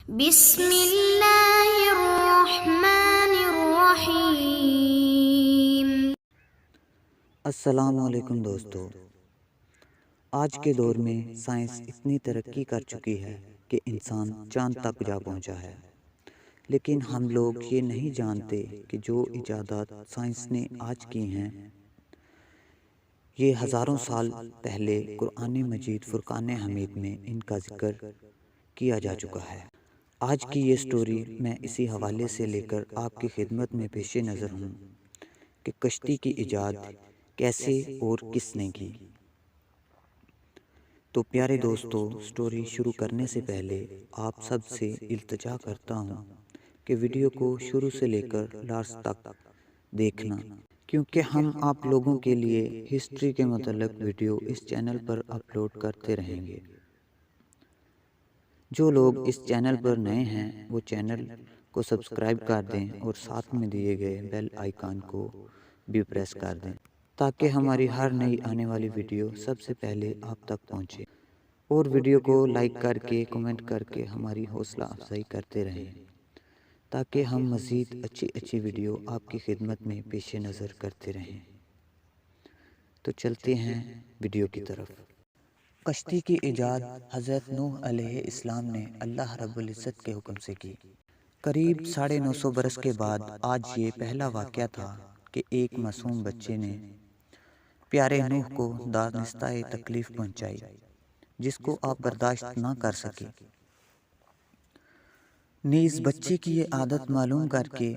بسم اللہ الرحمن الرحیم۔ السلام علیکم دوستو، آج کے دور میں سائنس اتنی ترقی کر چکی ہے کہ انسان چاند تک جا پہنچا ہے، لیکن ہم لوگ یہ نہیں جانتے کہ جو ایجادات سائنس نے آج کی ہیں یہ ہزاروں سال پہلے قرآن مجید فرقان حمید میں ان کا ذکر کیا جا چکا ہے۔ آج کی یہ سٹوری میں اسی حوالے سے لے کر آپ کی خدمت میں پیش نظر ہوں کہ کشتی کی ایجاد کیسے اور کس نے کی۔ تو پیارے دوستو، سٹوری شروع کرنے سے پہلے آپ سب سے التجا کرتا ہوں کہ ویڈیو کو شروع سے لے کر لاسٹ تک دیکھنا، کیونکہ ہم آپ لوگوں کے لیے ہسٹری کے متعلق ویڈیو اس چینل پر اپلوڈ کرتے رہیں گے۔ جو لوگ اس چینل پر نئے ہیں وہ چینل کو سبسکرائب کر دیں اور ساتھ میں دیے گئے بیل آئیکن کو بھی پریس کر دیں تاکہ ہماری ہر نئی آنے والی ویڈیو سب سے پہلے آپ تک پہنچے، اور ویڈیو کو لائک کر کے کمنٹ کر کے ہماری حوصلہ افزائی کرتے رہیں تاکہ ہم مزید اچھی ویڈیو آپ کی خدمت میں پیش نظر کرتے رہیں۔ تو چلتے ہیں ویڈیو کی طرف۔ کشتی کی ایجاد حضرت نوح علیہ السلام نے اللہ رب العزت کے حکم سے کی۔ قریب 950 برس کے بعد آج یہ پہلا واقعہ تھا کہ ایک معصوم بچے نے پیارے نوح کو دانستہ تکلیف پہنچائی جس کو آپ برداشت نہ کر سکے۔ نیز بچے کی یہ عادت معلوم کر کے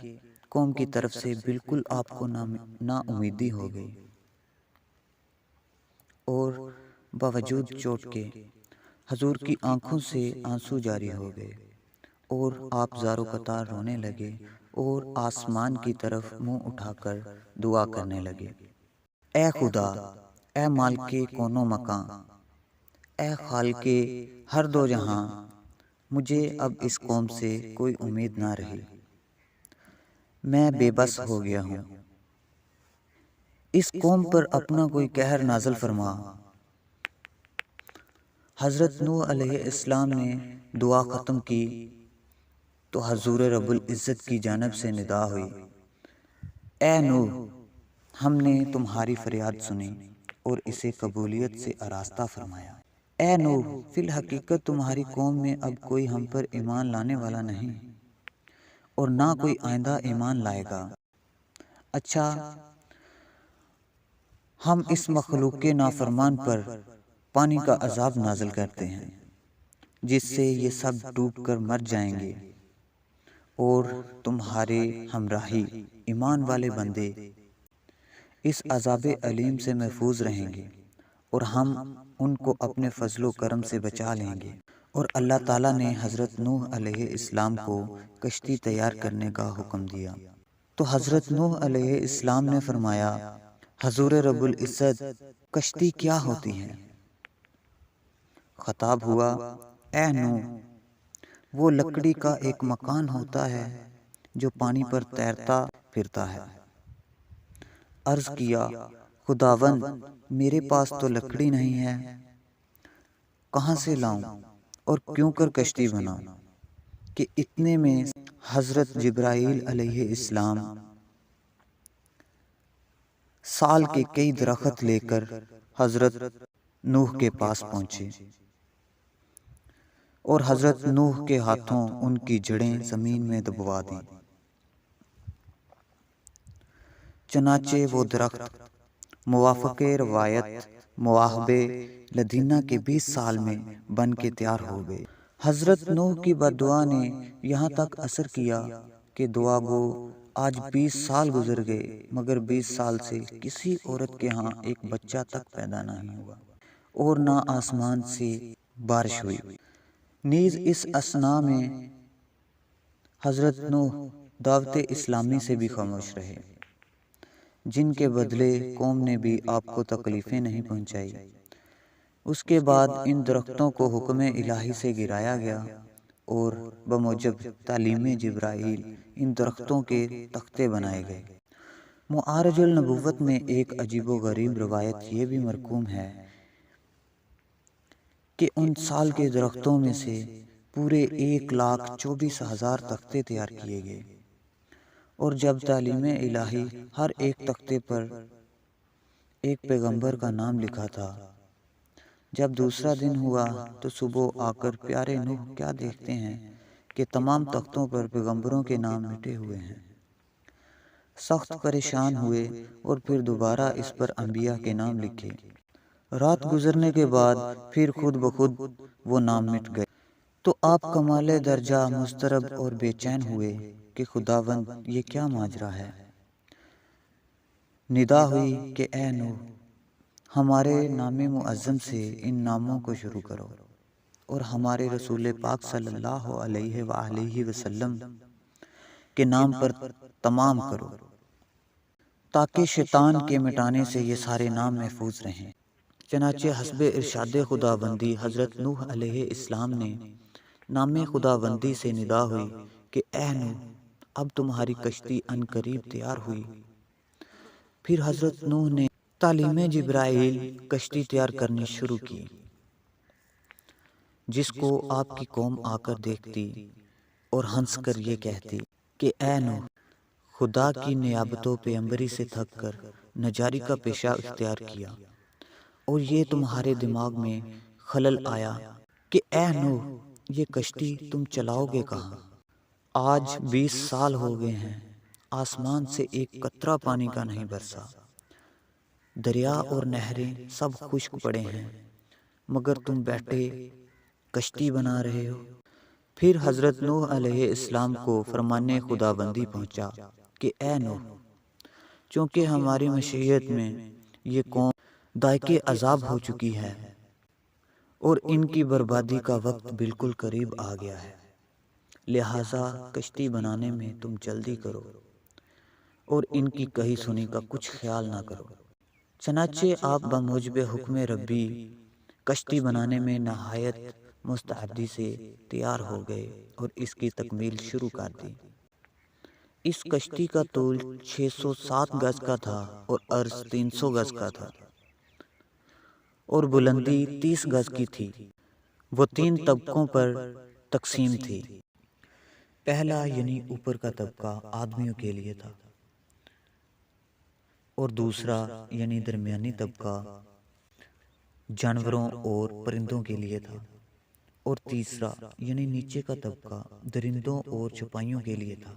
قوم کی طرف سے بالکل آپ کو نا امیدی ہو گئی، اور باوجود چوٹ کے حضور کی آنکھوں سے آنسو جاری ہو گئے، اور آپ زار و قطار رونے لگے اور آسمان کی طرف منہ اٹھا کر دعا کرنے لگے۔ اے خدا، اے مالک کون و مکان، اے خالق ہر دو جہاں، مجھے اب اس قوم سے کوئی امید نہ رہی، میں بے بس ہو گیا ہوں، اس قوم پر اپنا کوئی قہر نازل فرما۔ حضرت نوح علیہ السلام نے دعا ختم کی تو حضور رب العزت کی جانب سے ندا ہوئی، اے نوح، ہم نے تمہاری فریاد سنی اور اسے قبولیت سے آراستہ فرمایا۔ اے نوح، فی الحقیقت تمہاری قوم میں اب کوئی ہم پر ایمان لانے والا نہیں، اور نہ کوئی آئندہ ایمان لائے گا۔ اچھا، ہم اس مخلوق کے نافرمان پر پانی کا عذاب نازل کرتے ہیں جس سے یہ سب ڈوب کر مر جائیں گے، اور تمہارے ہمراہی ایمان والے بندے اس عذاب علیم سے محفوظ رہیں گے، اور ہم ان کو اپنے فضل و کرم سے بچا لیں گے۔ اور اللہ تعالیٰ نے حضرت نوح علیہ السلام کو کشتی تیار کرنے کا حکم دیا تو حضرت نوح علیہ السلام نے فرمایا، حضور رب العزت، کشتی کیا ہوتی ہے؟ خطاب ہوا، اے نوح، وہ لکڑی کا ایک مکان ہوتا ہے جو پانی پر تیرتا پھرتا ہے۔ عرض کیا، خداوند، میرے پاس تو لکڑی نہیں ہے، کہاں سے لاؤں اور کیوں کر کشتی بناؤں؟ کہ اتنے میں حضرت جبرائیل علیہ السلام سال کے کئی درخت لے کر حضرت نوح کے پاس پہنچے، اور حضرت نوح کے ہاتھوں ان کی جڑیں زمین میں دبوا دیں۔ چنانچہ وہ درخت موافق روایت مواہب لدینہ کے 20 سال میں بن کے تیار ہو گئے۔ حضرت نوح کی بددعا نے یہاں تک اثر کیا کہ دعا گو آج 20 سال گزر گئے مگر 20 سال سے کسی عورت کے ہاں ایک بچہ تک پیدا نہیں ہوا، اور نہ آسمان سے بارش ہوئی۔ نیز اس اثناء میں حضرت نوح دعوت اسلامی سے بھی خاموش رہے، جن کے بدلے قوم نے بھی آپ کو تکلیفیں نہیں پہنچائی۔ اس کے بعد ان درختوں کو حکم الہی سے گرایا گیا، اور بموجب تعلیم جبرائیل ان درختوں کے تختے بنائے گئے۔ معارج النبوت میں ایک عجیب و غریب روایت یہ بھی مرقوم ہے کہ ان سال کے درختوں میں سے پورے 1,24,000 تختے تیار کیے گئے، اور جب تعلیم الہی ہر ایک تختے پر ایک پیغمبر کا نام لکھا تھا، جب دوسرا دن ہوا تو صبح آ کر پیارے نوح کیا دیکھتے ہیں کہ تمام تختوں پر پیغمبروں کے نام مٹے ہوئے ہیں۔ سخت پریشان ہوئے اور پھر دوبارہ اس پر انبیاء کے نام لکھے۔ رات گزرنے کے بعد پھر خود بخود وہ نام مٹ گئے، تو آپ کمال درجہ مضطرب اور بے چین ہوئے کہ خداوند یہ کیا ماجرا ہے۔ ندا ہوئی کہ اے نوح، ہمارے نام معظم سے ان ناموں کو شروع کرو اور ہمارے رسول پاک صلی اللہ علیہ وآلہ وسلم کے نام پر تمام کرو، تاکہ شیطان کے مٹانے سے یہ سارے نام محفوظ رہیں۔ چنانچہ حسب ارشاد خداوندی حضرت نوح علیہ السلام نے نام خداوندی سے ندا ہوئی کہ اے نوح، اب تمہاری کشتی ان قریب تیار ہوئی۔ پھر حضرت نوح نے تعلیم جبرائیل کشتی تیار کرنی شروع کی، جس کو آپ کی قوم آ کر دیکھتی اور ہنس کر یہ کہتی کہ اے نوح، خدا کی نیابت و پیغمبری سے تھک کر نجاری کا پیشہ اختیار کیا، اور یہ تمہارے دماغ میں خلل آیا کہ اے نوح، یہ کشتی تم چلاؤ گے کہاں؟ آج 20 سال ہو گئے ہیں، آسمان سے ایک قطرہ پانی کا نہیں برسا، دریا اور نہریں سب خشک پڑے ہیں، مگر تم بیٹھے کشتی بنا رہے ہو۔ پھر حضرت نوح علیہ السلام کو فرمان خداوندی پہنچا کہ اے نوح، چونکہ ہماری مشیت میں یہ قوم ذائقہ عذاب ہو چکی ہے اور ان کی بربادی کا وقت بالکل قریب آ گیا ہے، لہٰذا کشتی بنانے میں تم جلدی کرو اور ان کی کہی سنی کا کچھ خیال نہ کرو۔ چنانچہ آپ بموجب حکم ربی کشتی بنانے میں نہایت مستعدی سے تیار ہو گئے اور اس کی تکمیل شروع کر دی۔ اس کشتی کا طول 607 گز کا تھا اور عرض 300 گز کا تھا اور بلندی 30 گز کی تھی۔ وہ 3 طبقوں پر تقسیم تھی۔ پہلا یعنی اوپر کا طبقہ آدمیوں کے لیے تھا، اور دوسرا یعنی درمیانی طبقہ جانوروں اور پرندوں کے لیے تھا، اور تیسرا یعنی نیچے کا طبقہ درندوں اور چوپائیوں کے لیے تھا۔